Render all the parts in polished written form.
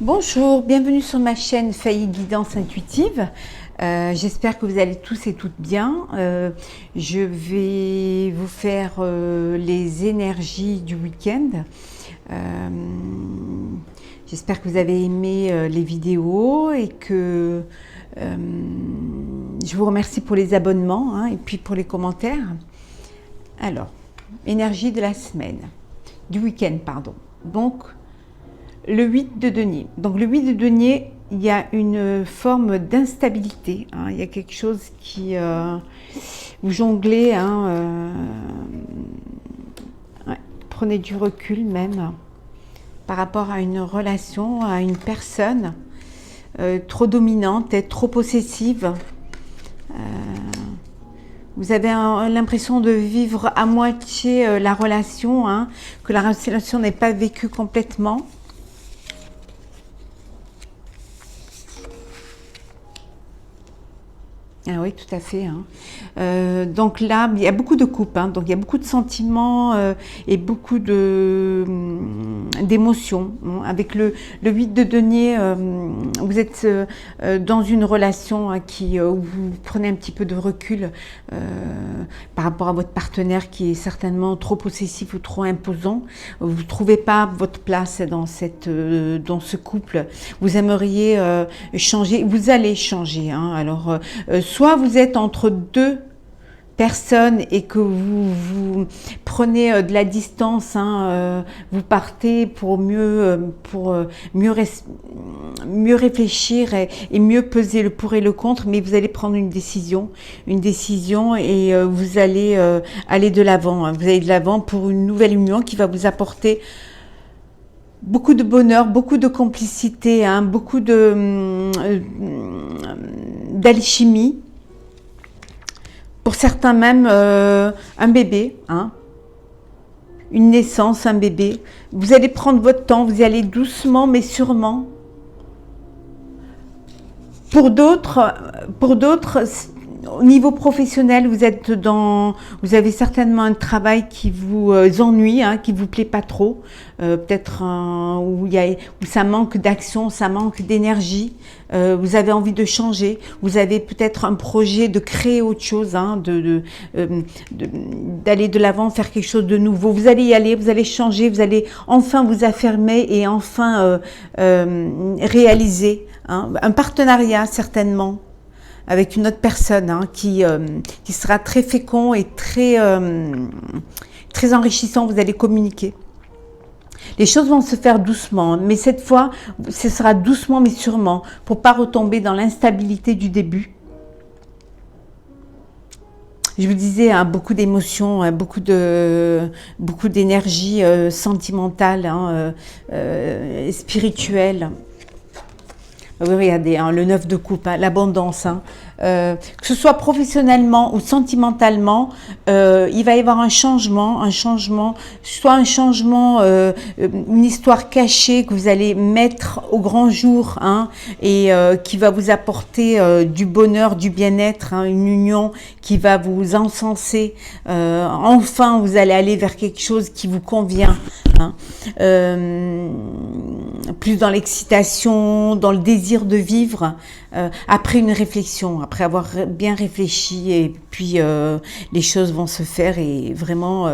Bonjour, bienvenue sur ma chaîne Faye Guidance Intuitive. J'espère que vous allez tous et toutes bien. Je vais vous faire les énergies du week-end. J'espère que vous avez aimé les vidéos et que je vous remercie pour les abonnements et puis pour les commentaires. Alors, énergie de la semaine, du week-end, pardon. Donc, le 8 de denier. Donc le 8 de denier, il y a une forme d'instabilité. Il y a quelque chose qui... vous jonglez. Prenez du recul même par rapport à une relation, à une personne trop dominante et trop possessive. Vous avez l'impression de vivre à moitié la relation, que la relation n'est pas vécue complètement. Ah oui, tout à fait. Donc là, il y a beaucoup de coupes, donc il y a beaucoup de sentiments et beaucoup d'émotions. Avec le 8 de denier, vous êtes dans une relation où vous prenez un petit peu de recul par rapport à votre partenaire qui est certainement trop possessif ou trop imposant. Vous ne trouvez pas votre place dans ce couple. Vous aimeriez changer, vous allez changer. Alors, soit vous êtes entre deux personnes et que vous prenez de la distance, vous partez pour mieux réfléchir et mieux peser le pour et le contre, mais vous allez prendre une décision et vous allez aller de l'avant. Vous allez de l'avant pour une nouvelle union qui va vous apporter beaucoup de bonheur, beaucoup de complicité, beaucoup d'alchimie. Pour certains même un bébé, une naissance, un bébé. Vous allez prendre votre temps, vous y allez doucement mais sûrement. Pour d'autres, au niveau professionnel, vous avez certainement un travail qui vous ennuie, qui vous plaît pas trop, peut-être où ça manque d'action, ça manque d'énergie. Vous avez envie de changer, vous avez peut-être un projet de créer autre chose, d'aller de l'avant, faire quelque chose de nouveau. Vous allez y aller, vous allez changer, vous allez enfin vous affirmer et enfin réaliser un partenariat certainement avec une autre personne qui sera très fécond et très enrichissant. Vous allez communiquer. Les choses vont se faire doucement, mais cette fois, ce sera doucement mais sûrement pour pas retomber dans l'instabilité du début. Je vous disais, beaucoup d'émotions, beaucoup d'énergie sentimentale, spirituelle. Oui, regardez, le 9 de coupe, l'abondance. Que ce soit professionnellement ou sentimentalement, il va y avoir un changement, soit un changement, une histoire cachée que vous allez mettre au grand jour, et qui va vous apporter du bonheur, du bien-être, une union qui va vous encenser. Enfin, vous allez aller vers quelque chose qui vous convient. Plus dans l'excitation, dans le désir de vivre, après une réflexion, après avoir bien réfléchi, et puis les choses vont se faire et vraiment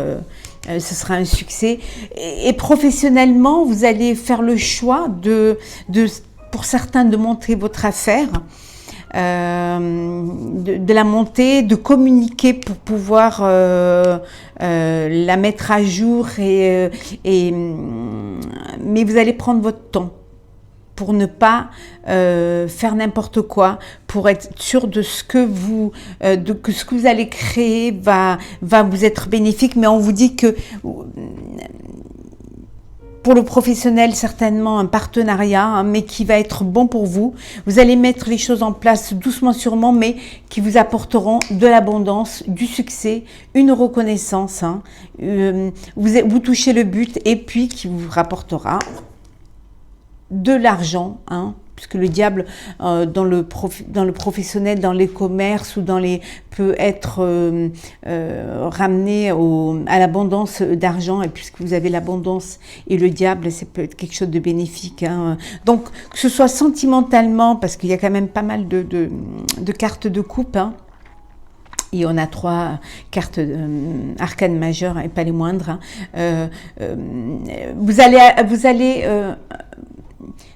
ce sera un succès. Et professionnellement, vous allez faire le choix pour certains de montrer votre affaire, de la monter, de communiquer pour pouvoir la mettre à jour, mais vous allez prendre votre temps pour ne pas faire n'importe quoi, pour être sûr de ce que vous allez créer va vous être bénéfique. Mais on vous dit que pour le professionnel, certainement un partenariat, mais qui va être bon pour vous. Vous allez mettre les choses en place doucement, sûrement, mais qui vous apporteront de l'abondance, du succès, une reconnaissance. Vous touchez le but et puis qui vous rapportera de l'argent, puisque le diable dans le professionnel, dans les commerces ou peut être ramené à l'abondance d'argent, et puisque vous avez l'abondance et le diable, ça peut être quelque chose de bénéfique. Hein. Donc, que ce soit sentimentalement, parce qu'il y a quand même pas mal de cartes de coupe, hein. Et on a 3 cartes arcanes majeures et pas les moindres. Hein.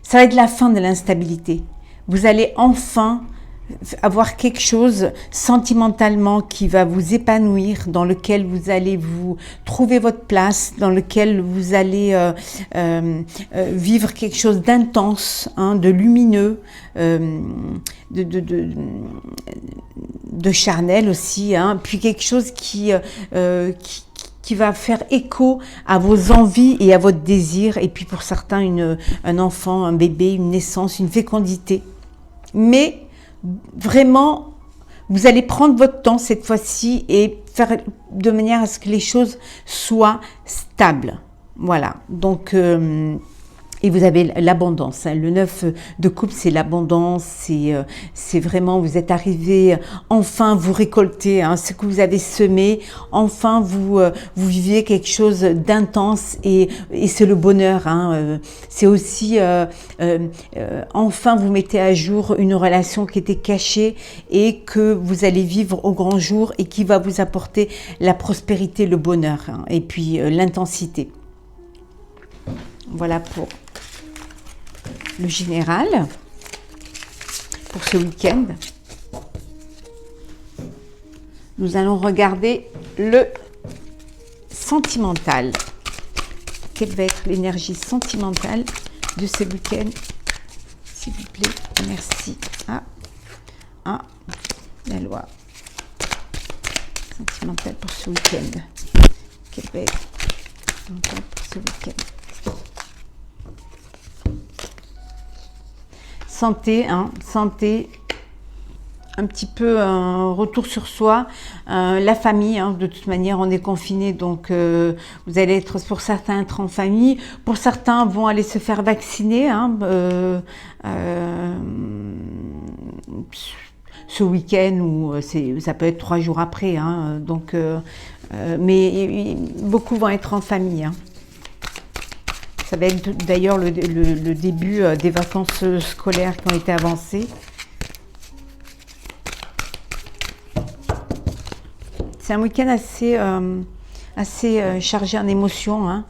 Ça va être la fin de l'instabilité. Vous allez enfin avoir quelque chose sentimentalement qui va vous épanouir, dans lequel vous allez vous trouver votre place, dans lequel vous allez vivre quelque chose d'intense, hein, de lumineux, de charnel aussi, hein, puis quelque chose qui va faire écho à vos envies et à votre désir, et puis pour certains un enfant, un bébé, une naissance, une fécondité. Mais vraiment, vous allez prendre votre temps cette fois-ci et faire de manière à ce que les choses soient stables. Voilà, donc et vous avez l'abondance. Hein. Le 9 de coupe, c'est l'abondance, c'est vraiment, vous êtes arrivé, enfin vous récoltez hein, ce que vous avez semé, enfin vous vivez quelque chose d'intense et c'est le bonheur. Hein. C'est aussi, enfin vous mettez à jour une relation qui était cachée et que vous allez vivre au grand jour et qui va vous apporter la prospérité, le bonheur hein, et puis l'intensité. Voilà pour le général, pour ce week-end. Nous allons regarder le sentimental. Quelle va être l'énergie sentimentale de ce week-end? S'il vous plaît, merci. La loi sentimentale pour ce week-end. Quelle va être sentimentale pour ce week-end? Santé, hein, santé, un petit peu un retour sur soi, la famille, hein, de toute manière on est confiné, donc vous allez être, pour certains, être en famille, pour certains vont aller se faire vacciner, hein, ce week-end, ou ça peut être 3 jours après, hein, donc, mais beaucoup vont être en famille, hein. Ça va être d'ailleurs le début des vacances scolaires qui ont été avancées. C'est un week-end assez chargé en émotions. Hein.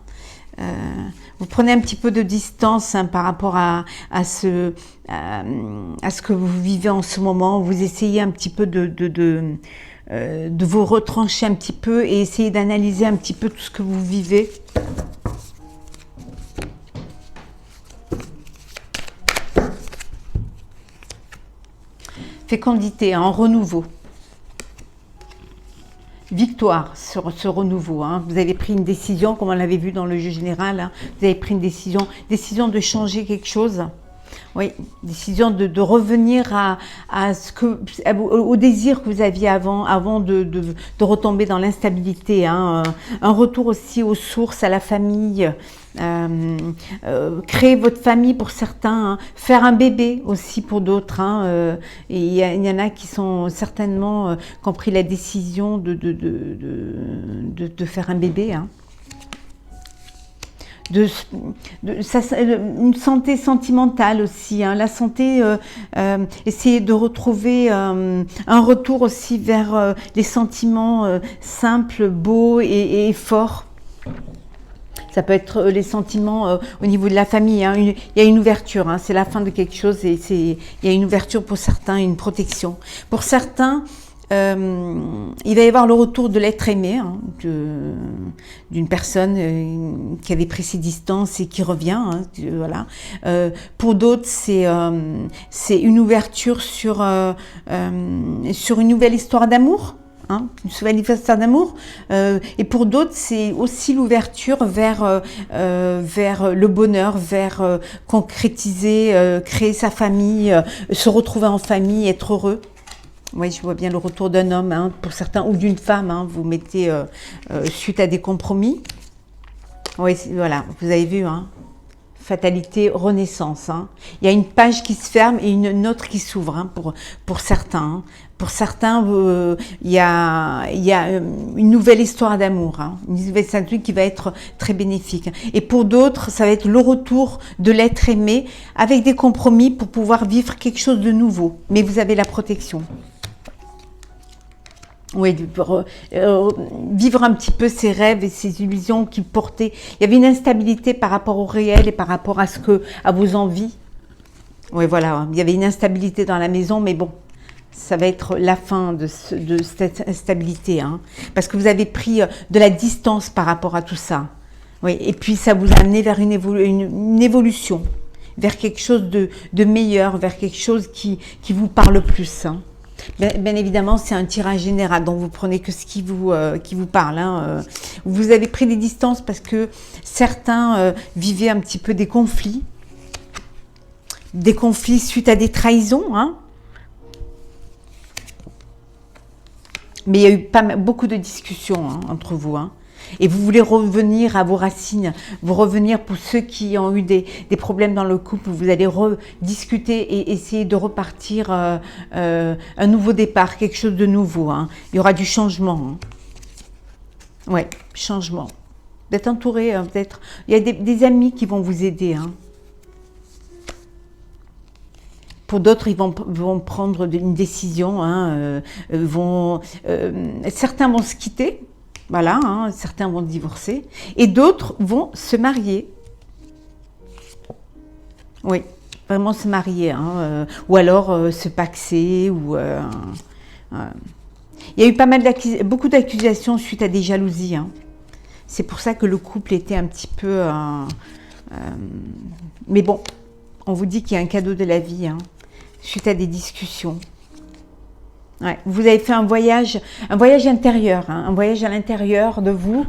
Vous prenez un petit peu de distance hein, par rapport à ce que vous vivez en ce moment. Vous essayez un petit peu de vous retrancher un petit peu et essayer d'analyser un petit peu tout ce que vous vivez. Fécondité, en renouveau. Victoire sur ce renouveau. Hein. Vous avez pris une décision, comme on l'avait vu dans le jeu général. Hein. Vous avez pris une décision de changer quelque chose. Oui, décision de revenir au désir que vous aviez avant de retomber dans l'instabilité. Hein. Un retour aussi aux sources, à la famille. Créer votre famille pour certains, hein. Faire un bébé aussi pour d'autres. Hein. Et il y en a qui sont certainement qui ont pris la décision de faire un bébé. Hein. Une santé sentimentale aussi, hein. La santé, essayer de retrouver un retour aussi vers les sentiments simples, beaux et forts. Ça peut être les sentiments au niveau de la famille. Hein. Il y a une ouverture, hein. C'est la fin de quelque chose et il y a une ouverture pour certains, une protection. Pour certains, il va y avoir le retour de l'être aimé, hein, d'une personne qui avait pris ses distances et qui revient. Hein, voilà. Pour d'autres, c'est une ouverture sur une nouvelle histoire d'amour. Hein, une nouvelle histoire d'amour. Et pour d'autres, c'est aussi l'ouverture vers le bonheur, vers concrétiser, créer sa famille, se retrouver en famille, être heureux. Oui, je vois bien le retour d'un homme, hein, pour certains, ou d'une femme, hein, vous mettez suite à des compromis. Oui, voilà, vous avez vu, hein, fatalité, renaissance. Hein. Il y a une page qui se ferme et une autre qui s'ouvre hein, pour certains. Hein. Pour certains, il y a une nouvelle histoire d'amour, hein, une nouvelle histoire qui va être très bénéfique. Et pour d'autres, ça va être le retour de l'être aimé avec des compromis pour pouvoir vivre quelque chose de nouveau. Mais vous avez la protection. Oui, vivre un petit peu ses rêves et ses illusions qui portaient. Il y avait une instabilité par rapport au réel et par rapport à vos envies. Oui, voilà, il y avait une instabilité dans la maison, mais bon. Ça va être la fin de cette instabilité, hein, parce que vous avez pris de la distance par rapport à tout ça. Oui, et puis ça vous a amené vers une évolution, vers quelque chose de meilleur, vers quelque chose qui vous parle plus. Hein. Bien évidemment, c'est un tirage général, donc vous prenez que ce qui vous parle. Hein. Vous avez pris des distances parce que certains vivaient un petit peu des conflits suite à des trahisons, hein. Mais il y a eu beaucoup de discussions hein, entre vous. Hein. Et vous voulez revenir à vos racines, vous revenir pour ceux qui ont eu des problèmes dans le couple, vous allez rediscuter et essayer de repartir un nouveau départ, quelque chose de nouveau. Hein. Il y aura du changement. Hein. Oui, changement. D'être entouré, peut-être. Il y a des amis qui vont vous aider. Hein. Pour d'autres, ils vont prendre une décision. Hein, certains vont se quitter, voilà, hein, certains vont divorcer, et d'autres vont se marier. Oui, vraiment se marier, hein, ou alors se paxer. Il y a eu beaucoup d'accusations suite à des jalousies. Hein. C'est pour ça que le couple était un petit peu... mais bon, on vous dit qu'il y a un cadeau de la vie, hein. Suite à des discussions. Ouais, vous avez fait un voyage intérieur, hein, un voyage à l'intérieur de vous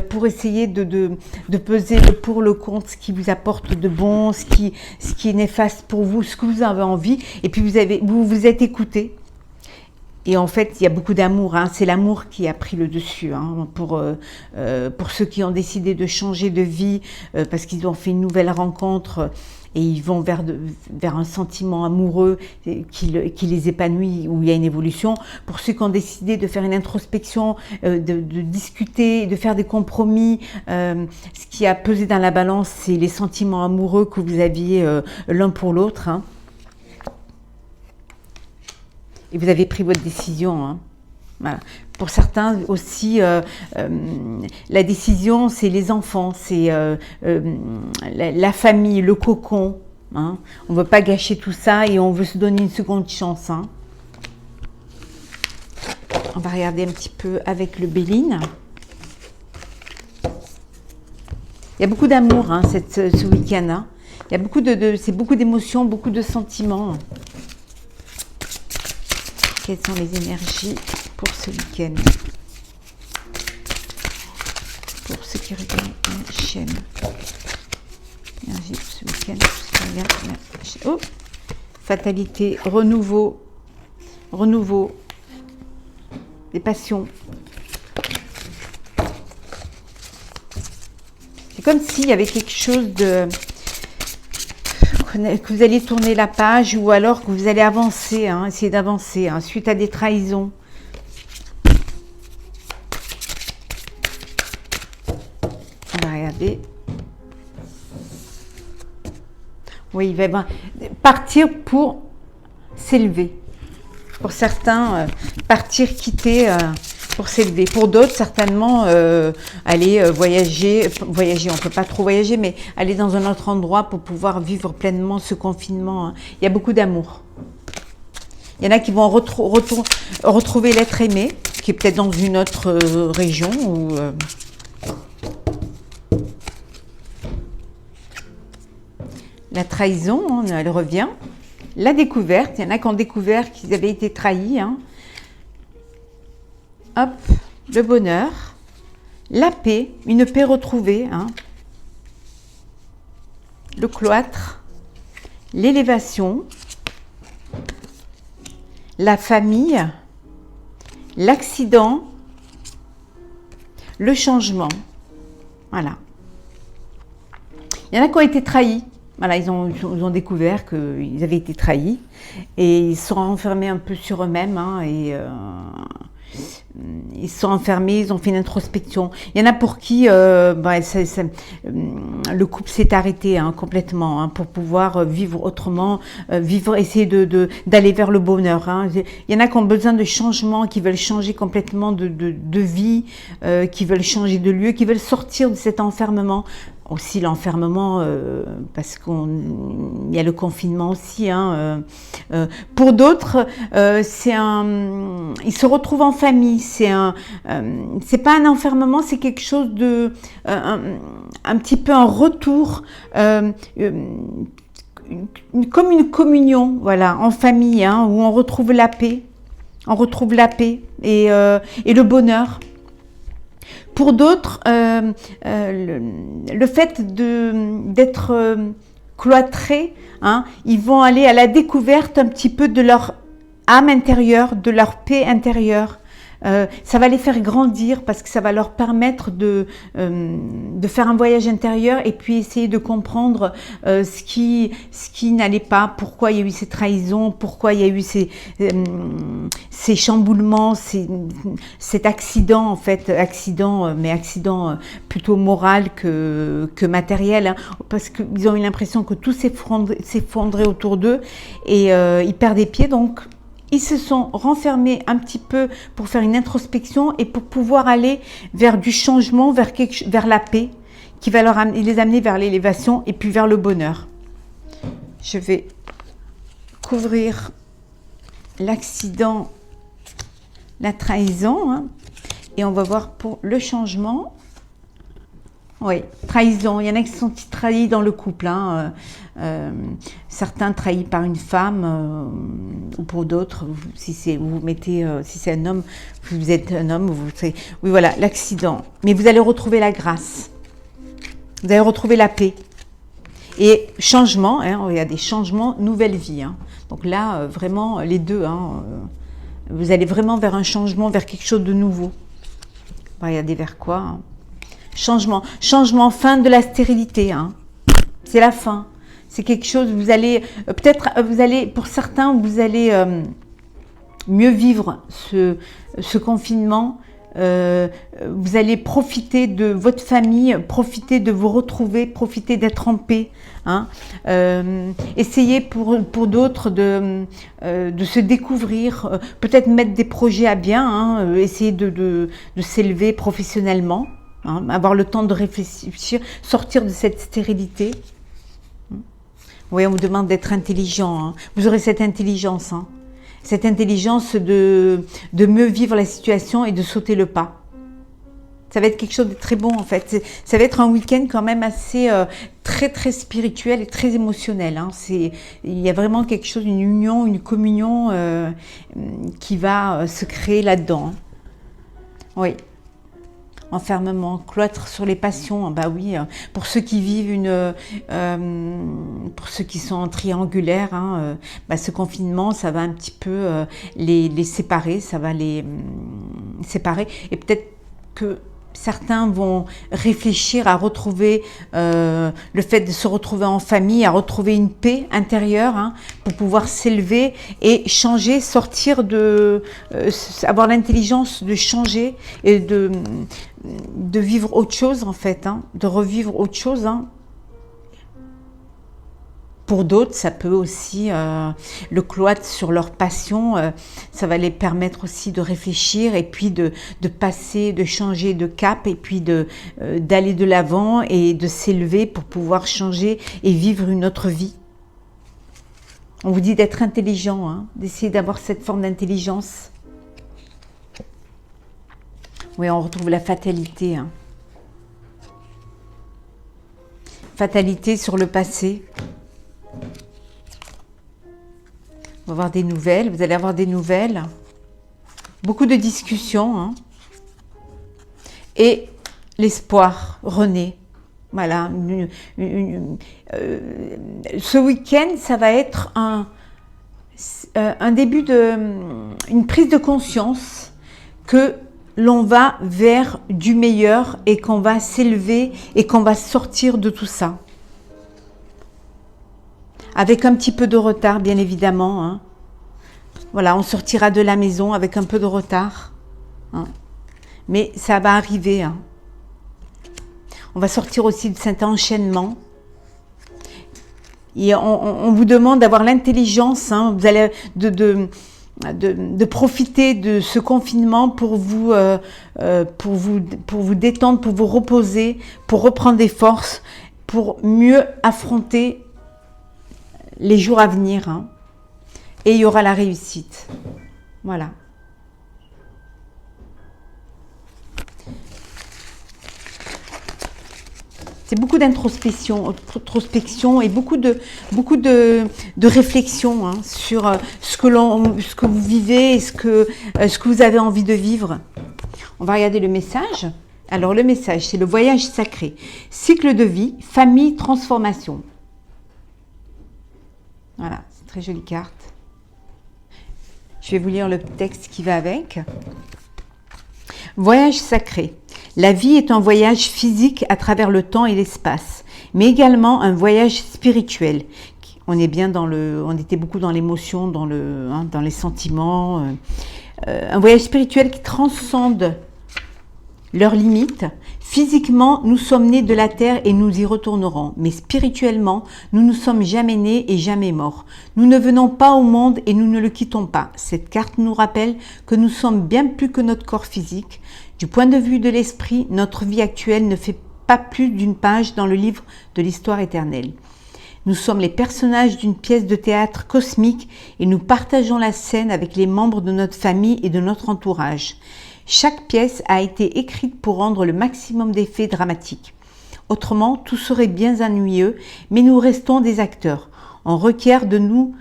pour essayer de peser le pour, le contre, ce qui vous apporte de bon, ce qui est néfaste pour vous, ce que vous avez envie. Et puis vous êtes écouté. Et en fait, il y a beaucoup d'amour. Hein, c'est l'amour qui a pris le dessus hein, pour ceux qui ont décidé de changer de vie parce qu'ils ont fait une nouvelle rencontre. Et ils vont vers un sentiment amoureux qui les épanouit, où il y a une évolution. Pour ceux qui ont décidé de faire une introspection, de discuter, de faire des compromis, ce qui a pesé dans la balance, c'est les sentiments amoureux que vous aviez l'un pour l'autre. Hein. Et vous avez pris votre décision. Hein. Voilà. Pour certains aussi, la décision, c'est les enfants, c'est la famille, le cocon. Hein. On ne veut pas gâcher tout ça et on veut se donner une seconde chance. Hein. On va regarder un petit peu avec le Béline. Il y a beaucoup d'amour hein, ce week-end. Hein. Il y a c'est beaucoup d'émotions, beaucoup de sentiments. Quelles sont les énergies pour ce week-end? Pour ceux qui regardent la chaîne. Énergie pour ce week-end. Oh. Fatalité, renouveau, des passions. C'est comme s'il y avait quelque chose de... que vous allez tourner la page ou alors que vous allez avancer, hein, essayer d'avancer hein, suite à des trahisons. On va regarder. Oui, il va partir pour s'élever. Pour certains, partir, quitter pour s'élever. Pour d'autres, certainement, aller voyager. Voyager, on ne peut pas trop voyager, mais aller dans un autre endroit pour pouvoir vivre pleinement ce confinement. Hein. Il y a beaucoup d'amour. Il y en a qui vont retrouver l'être aimé, qui est peut-être dans une autre région. Ou, la trahison, hein, elle revient. La découverte, il y en a qui ont découvert qu'ils avaient été trahis. Hein. Hop, le bonheur, la paix, une paix retrouvée. Hein. Le cloître, l'élévation, la famille, l'accident, le changement. Voilà. Il y en a qui ont été trahis. Voilà, ils ont découvert qu'ils avaient été trahis et ils se sont renfermés un peu sur eux-mêmes ils se sont enfermés, ils ont fait une introspection. Il y en a pour qui le couple s'est arrêté complètement pour pouvoir vivre autrement, essayer d'aller vers le bonheur. Il y en a qui ont besoin de changement, qui veulent changer complètement de vie, qui veulent changer de lieu, qui veulent sortir de cet enfermement. Aussi l'enfermement, parce qu'il y a le confinement aussi. Pour d'autres, ils se retrouvent en famille. C'est pas un enfermement, c'est quelque chose de un petit peu un retour, comme une communion, voilà, en famille, où on retrouve la paix, et le bonheur. Pour d'autres, le fait d'être cloîtrés, ils vont aller à la découverte un petit peu de leur âme intérieure, de leur paix intérieure. Ça va les faire grandir parce que ça va leur permettre de faire un voyage intérieur et puis essayer de comprendre ce qui n'allait pas, pourquoi il y a eu ces trahisons, pourquoi il y a eu ces chamboulements, cet accident en fait, mais accident plutôt moral que matériel, parce qu'ils ont eu l'impression que tout s'effondrait autour d'eux et ils perdent des pieds. Donc ils se sont renfermés un petit peu pour faire une introspection et pour pouvoir aller vers du changement, vers la paix, qui va les amener vers l'élévation et puis vers le bonheur. Je vais couvrir l'accident, la trahison, et on va voir pour le changement. Oui, trahison. Il y en a qui sont trahis dans le couple. Certains trahis par une femme ou pour d'autres. Si c'est un homme, vous êtes un homme. Oui, voilà, l'accident. Mais vous allez retrouver la grâce. Vous allez retrouver la paix. Et changement, il y a des changements, nouvelle vie. Donc là, vraiment, les deux. Vous allez vraiment vers un changement, vers quelque chose de nouveau. Regardez vers quoi Changement, fin de la stérilité. C'est la fin. C'est quelque chose, vous allez, pour certains, vous allez mieux vivre ce confinement. Vous allez profiter de votre famille, profiter de vous retrouver, profiter d'être en paix. Essayez pour d'autres de se découvrir, peut-être mettre des projets à bien, essayer de s'élever professionnellement. Avoir le temps de réfléchir, sortir de cette stérilité. Oui, on vous demande d'être intelligent. Vous aurez cette intelligence. Cette intelligence de mieux vivre la situation et de sauter le pas. Ça va être quelque chose de très bon en fait. Ça va être un week-end quand même assez très très spirituel et très émotionnel. Il y a vraiment quelque chose, une union, une communion qui va se créer là-dedans. Oui. Enfermement, cloître sur les passions, oui, pour ceux qui vivent pour ceux qui sont triangulaires, ce confinement, ça va un petit peu les séparer, ça va les séparer, et peut-être que certains vont réfléchir à retrouver le fait de se retrouver en famille, à retrouver une paix intérieure pour pouvoir s'élever et changer, sortir avoir l'intelligence de changer et de vivre autre chose en fait, de revivre autre chose. Pour d'autres, ça peut aussi, le cloître sur leur passion, ça va les permettre aussi de réfléchir et puis de passer, de changer de cap et puis d'aller de l'avant et de s'élever pour pouvoir changer et vivre une autre vie. On vous dit d'être intelligent, d'essayer d'avoir cette forme d'intelligence. Oui, on retrouve la fatalité. Fatalité sur le passé. On va avoir des nouvelles, vous allez avoir des nouvelles. Beaucoup de discussions. Et l'espoir renaît. Voilà. Ce week-end, ça va être un début une prise de conscience que l'on va vers du meilleur et qu'on va s'élever et qu'on va sortir de tout ça. avec un petit peu de retard, bien évidemment. Hein. Voilà, on sortira de la maison avec un peu de retard. Hein. Mais ça va arriver. Hein. On va sortir aussi de cet enchaînement. Et on vous demande d'avoir l'intelligence, hein, vous allez de profiter de ce confinement pour vous détendre, pour vous reposer, pour reprendre des forces, pour mieux affronter les jours à venir. Hein. Et il y aura la réussite. Voilà. C'est beaucoup d'introspection et beaucoup de réflexion hein, sur ce que vous vivez et ce que vous avez envie de vivre. On va regarder le message. Alors le message, c'est le voyage sacré. Cycle de vie, famille, transformation. Voilà, c'est une très jolie carte. Je vais vous lire le texte qui va avec. Voyage sacré. La vie est un voyage physique à travers le temps et l'espace, mais également un voyage spirituel. On était beaucoup dans l'émotion, dans les sentiments. Un voyage spirituel qui transcende leurs limites. Physiquement, nous sommes nés de la terre et nous y retournerons. Mais spirituellement, nous ne sommes jamais nés et jamais morts. Nous ne venons pas au monde et nous ne le quittons pas. Cette carte nous rappelle que nous sommes bien plus que notre corps physique. Du point de vue de l'esprit, notre vie actuelle ne fait pas plus d'une page dans le livre de l'histoire éternelle. Nous sommes les personnages d'une pièce de théâtre cosmique et nous partageons la scène avec les membres de notre famille et de notre entourage. Chaque pièce a été écrite pour rendre le maximum d'effets dramatiques. Autrement, tout serait bien ennuyeux, mais nous restons des acteurs. On requiert de nous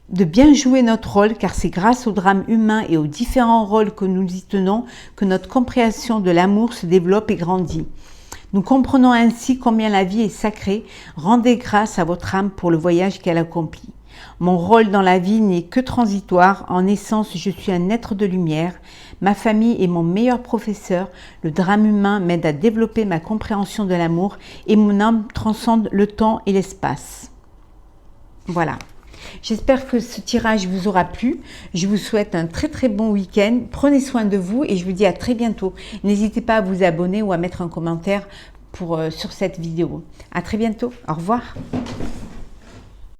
de bien jouer notre rôle, car c'est grâce au drame humain et aux différents rôles que nous y tenons que notre compréhension de l'amour se développe et grandit. Nous comprenons ainsi combien la vie est sacrée. Rendez grâce à votre âme pour le voyage qu'elle accomplit. Mon rôle dans la vie n'est que transitoire. En essence, je suis un être de lumière. Ma famille est mon meilleur professeur. Le drame humain m'aide à développer ma compréhension de l'amour et mon âme transcende le temps et l'espace. Voilà. J'espère que ce tirage vous aura plu. Je vous souhaite un très très bon week-end. Prenez soin de vous et je vous dis à très bientôt. N'hésitez pas à vous abonner ou à mettre un commentaire sur cette vidéo. À très bientôt. Au revoir.